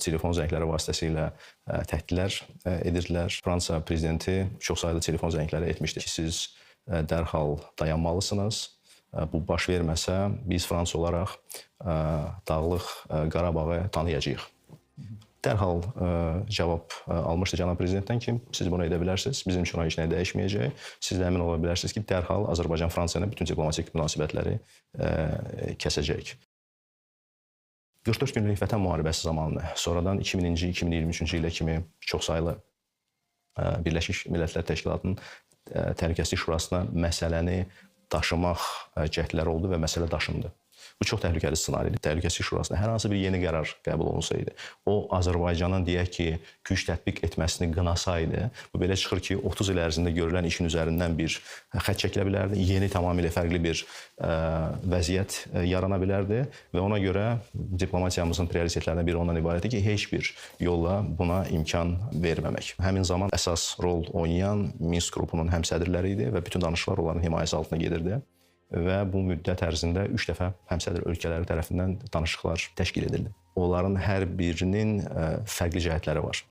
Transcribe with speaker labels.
Speaker 1: telefon zəngləri vasitəsilə təhdidlər edirdilər. Fransa prezidenti çoxsaylı telefon zəngləri etmişdi ki, siz dərhal dayanmalısınız. Bu baş verməsə, biz Fransa olaraq Dağlıq Qarabağı tanıyacağıq. Dərhal cavab almışdı cənab prezidentdən ki, siz bunu edə bilərsiniz, bizim üçün o heç nəyə dəyişməyəcək. Siz də əmin ola bilərsiniz ki, dərhal Azərbaycan-Fransa ilə bütün diplomatik münasibətləri kəsəcək. 44 günlük Vətən müharibəsi zamanı, sonradan 2000-ci, 2023-cü ilə kimi çoxsaylı Birləşmiş Millətlər Təşkilatının Təhlükəsizlik Şurasına məsələni daşımaq cəhdləri oldu və məsələ daşındı. Bu çox təhlükəli ssenaridir. Təhlükəsizlik Şurasında hər hansı bir yeni qərar qəbul olunsaydı, o Azərbaycanın deyək ki, güc tətbiq etməsini qınasaydı, bu belə çıxır ki, 30 il ərzində görülən işin üzərindən bir xətt çəkilə bilərdi, yeni tamamilə fərqli bir vəziyyət yarana bilərdi və ona görə diplomatiyamızın prioritetlərindən biri ondan ibarətdir ki, heç bir yolla buna imkan verməmək. Həmin zaman əsas rol oynayan Minsk qrupunun həmsədrləri idi və bütün danışıqlar onların himayəsi altına gedirdi. Və bu müddət ərzində 3 dəfə həmsədr ölkələri tərəfindən danışıqlar təşkil edildi. Onların hər birinin fərqli cəhətləri var.